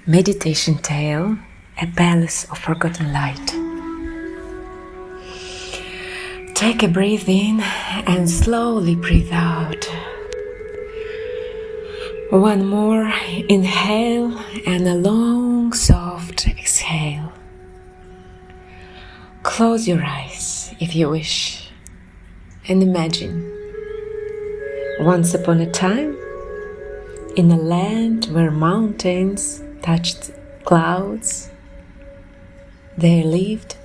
Meditation Tale, A Palace of Forgotten Light. Take a breath in and slowly breathe out. One more inhale and a long, soft exhale. Close your eyes if you wish and imagine. Once upon a time, in a land where mountains touched clouds, there lived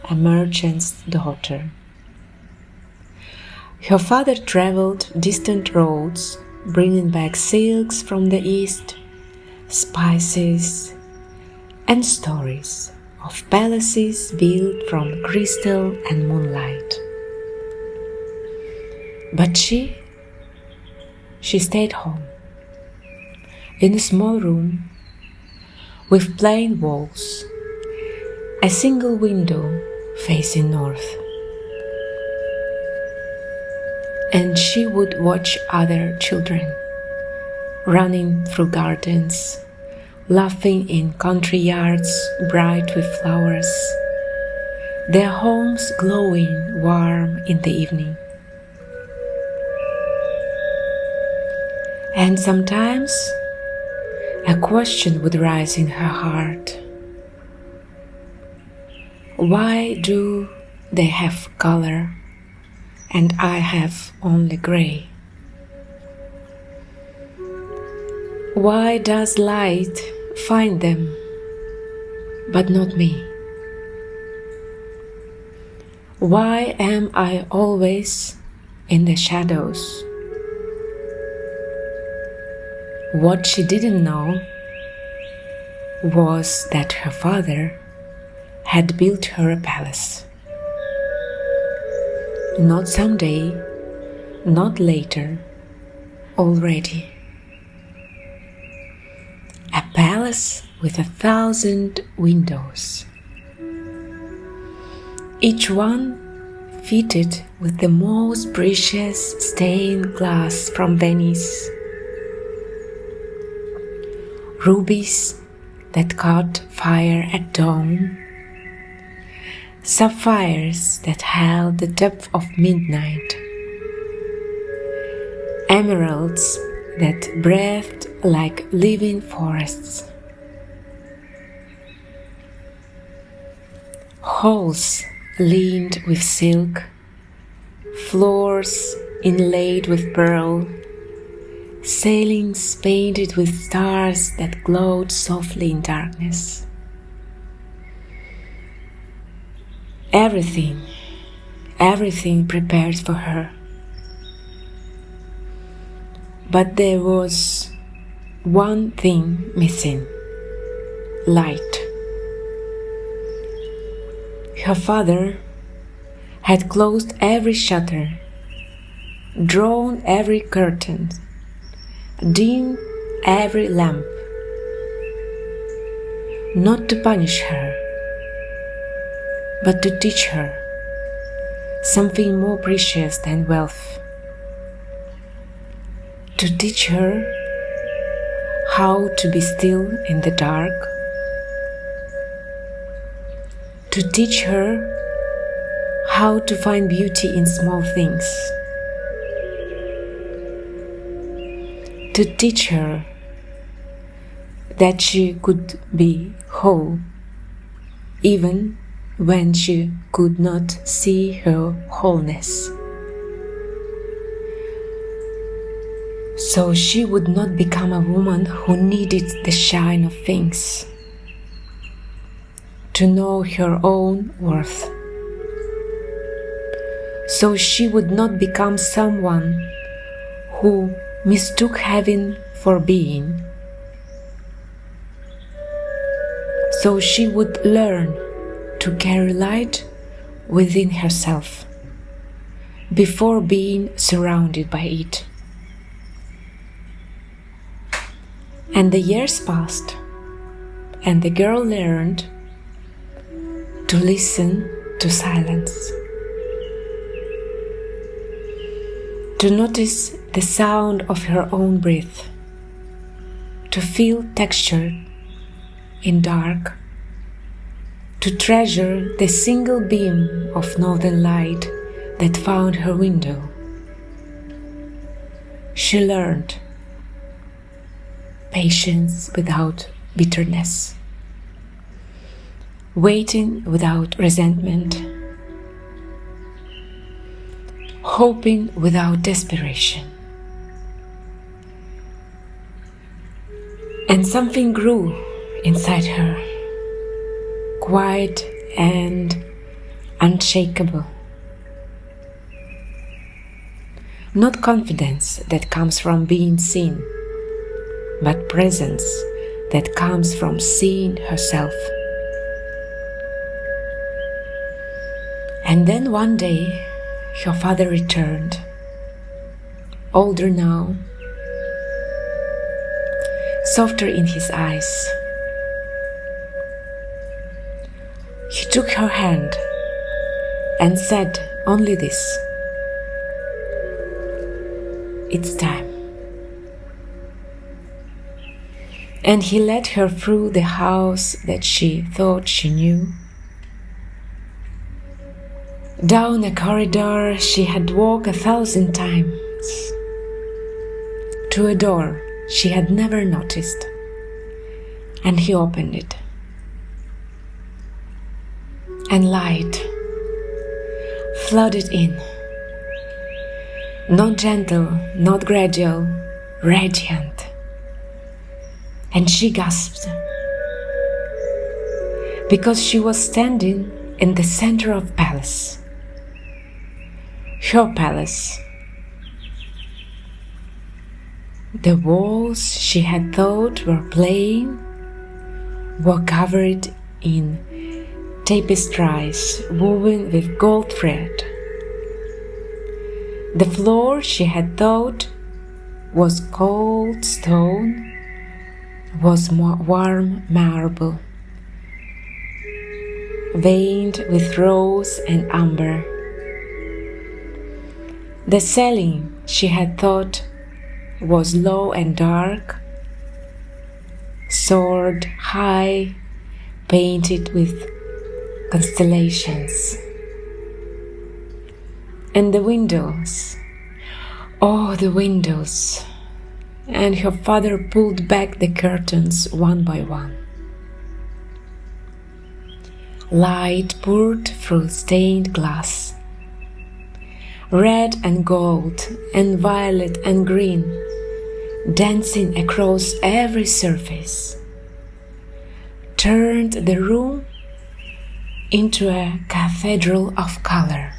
a merchant's daughter. Her father traveled distant roads, bringing back silks from the east, spices, and stories of palaces built from crystal and moonlight. But she stayed home, in a small room with plain walls, a single window facing north. And she would watch other children running through gardens, laughing in country yards bright with flowers, their homes glowing warm in the evening. And sometimes a question would rise in her heart. Why do they have color and I have only gray? Why does light find them but not me? Why am I always in the shadows? What she didn't know was that her father had built her a palace. Not someday, not later, already. A palace with 1,000 windows, each one fitted with the most precious stained glass from Venice. Rubies that caught fire at dawn, sapphires that held the depth of midnight, emeralds that breathed like living forests, halls lined with silk, floors inlaid with pearl, ceilings painted with stars that glowed softly in darkness. Everything prepared for her. But there was one thing missing: light. Her father had closed every shutter, drawn every curtain, dimmed every lamp, not to punish her, but to teach her something more precious than wealth, to teach her how to be still in the dark, to teach her how to find beauty in small things, to teach her that she could be whole even when she could not see her wholeness. So she would not become a woman who needed the shine of things to know her own worth. So she would not become someone who mistook having for being. So she would learn to carry light within herself before being surrounded by it. And the years passed, and the girl learned to listen to silence, to notice the sound of her own breath, to feel texture in dark, to treasure the single beam of northern light that found her window. She learned patience without bitterness, waiting without resentment, hoping without desperation. And something grew inside her, quiet and unshakable. Not confidence that comes from being seen, but presence that comes from seeing herself. And then one day, her father returned, older now, softer in his eyes. He took her hand and said only this: "It's time." And he led her through the house that she thought she knew, down a corridor she had walked 1,000 times, to a door she had never noticed, and he opened it. And light flooded in, not gentle, not gradual, radiant. And she gasped, because she was standing in the center of palace, her palace. The walls she had thought were plain were covered in tapestries woven with gold thread. The floor she had thought was cold stone was warm marble, veined with rose and amber. The ceiling she had thought was low and dark, soared high, painted with constellations. And the windows, oh, the windows! And her father pulled back the curtains one by one. Light poured through stained glass. Red and gold and violet and green, dancing across every surface, turned the room into a cathedral of color.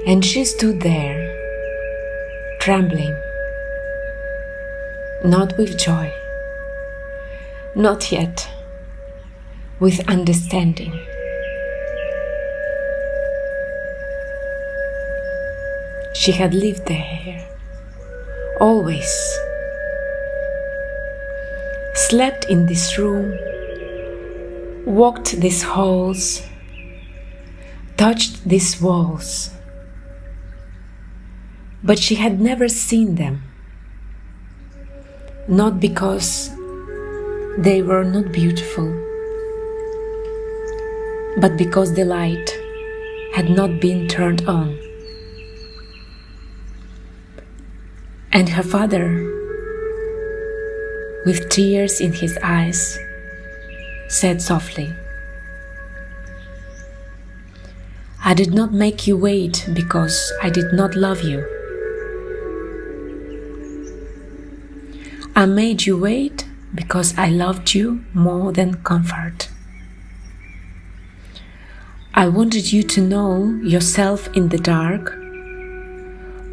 And she stood there, trembling, not with joy, not yet, with understanding. She had lived there, always, slept in this room, walked these halls, touched these walls, but she had never seen them, not because they were not beautiful, but because the light had not been turned on. And her father, with tears in his eyes, said softly, "I did not make you wait because I did not love you. I made you wait because I loved you more than comfort. I wanted you to know yourself in the dark,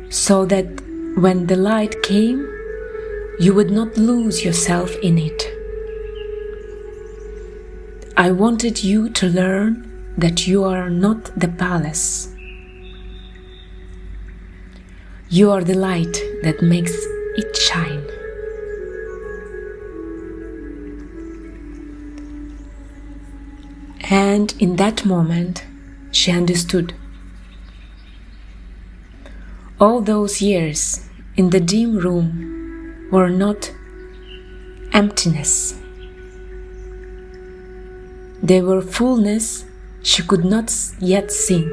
so that when the light came, you would not lose yourself in it. I wanted you to learn that you are not the palace. You are the light that makes it shine." And in that moment, she understood. All those years in the dim room were not emptiness. They were fullness she could not yet see.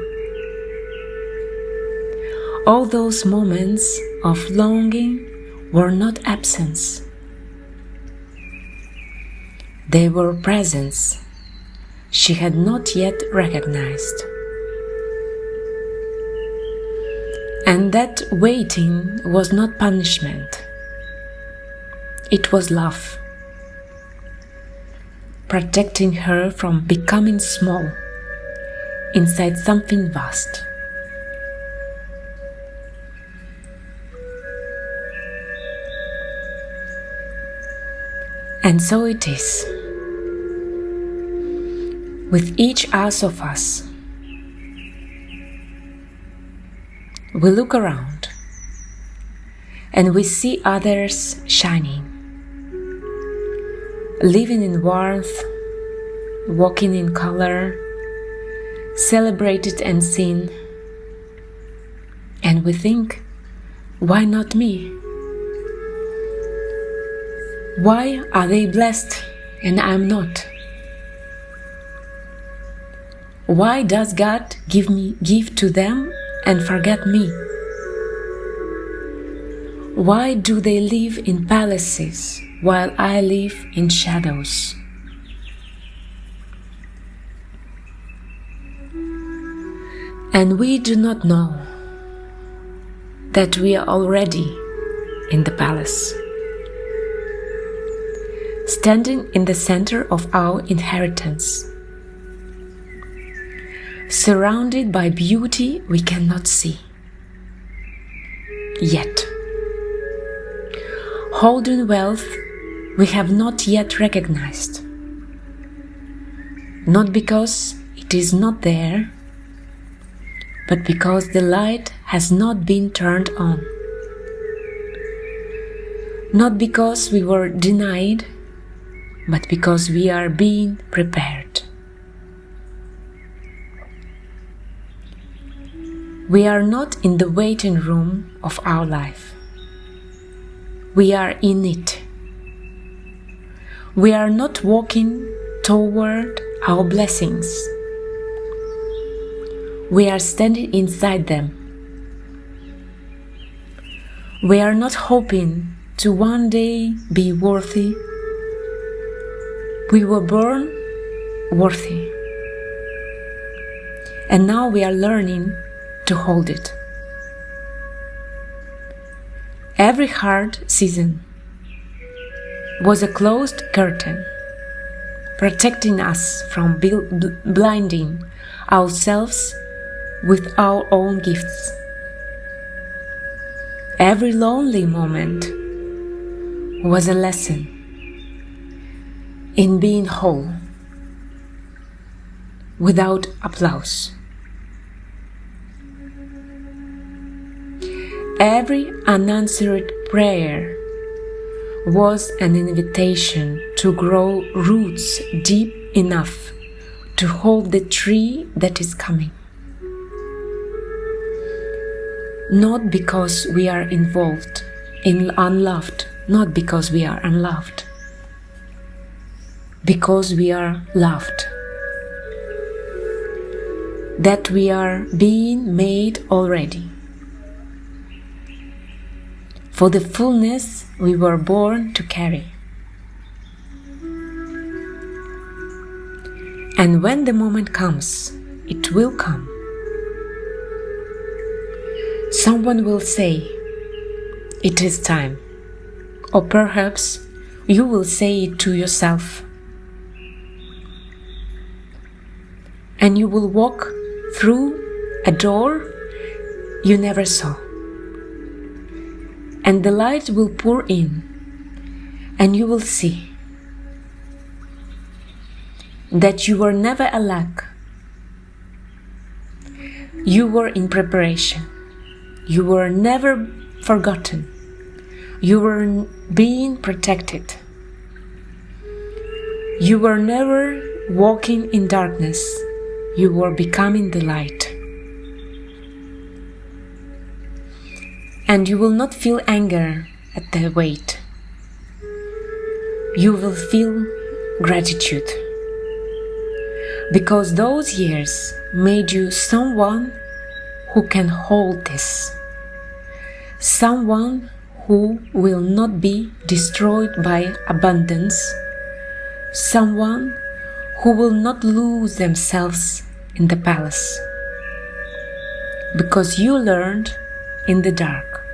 All those moments of longing were not absence. They were presence she had not yet recognized. And that waiting was not punishment. It was love, protecting her from becoming small inside something vast. And so it is. With each of us, we look around and we see others shining, living in warmth, walking in color, celebrated and seen, and we think, why not me? Why are they blessed and I'm not? Why does God give to them and forget me? Why do they live in palaces while I live in shadows? And we do not know that we are already in the palace, standing in the center of our inheritance, surrounded by beauty we cannot see yet, holding wealth we have not yet recognized, not because it is not there, but because the light has not been turned on, not because we were denied, but because we are being prepared. We are not in the waiting room of our life. We are in it. We are not walking toward our blessings. We are standing inside them. We are not hoping to one day be worthy. We were born worthy. And now we are learning to hold it. Every hard season was a closed curtain, protecting us from blinding ourselves with our own gifts. Every lonely moment was a lesson in being whole, without applause. Every unanswered prayer was an invitation to grow roots deep enough to hold the tree that is coming. Not because we are involved in unloved, not because we are unloved, because we are loved. That we are being made already. For the fullness we were born to carry. And when the moment comes, it will come. Someone will say, it is time. Or perhaps you will say it to yourself. And you will walk through a door you never saw. And the light will pour in, and you will see that you were never a lack. You were in preparation. You were never forgotten. You were being protected. You were never walking in darkness. You were becoming the light. And you will not feel anger at the wait. you will feel gratitude, because those years made you someone who can hold this, someone who will not be destroyed by abundance, someone who will not lose themselves in the palace, because you learned in the dark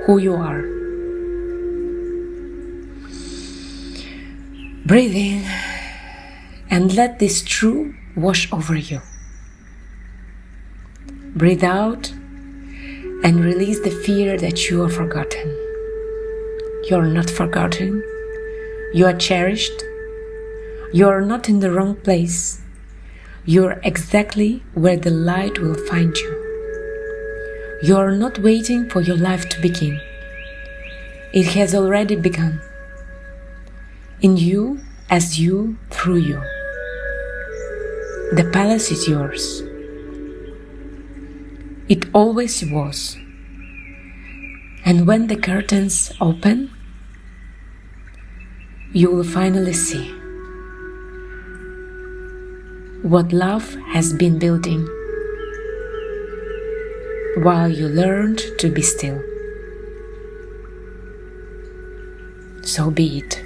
who you are. Breathe in and let this truth wash over you. Breathe out and release the fear that you are forgotten. You are not forgotten. You are cherished. You are not in the wrong place. You are exactly where the light will find you. You are not waiting for your life to begin. It has already begun. In you, as you, through you. The palace is yours. It always was. And when the curtains open, you will finally see what love has been building while you learned to be still. So be it.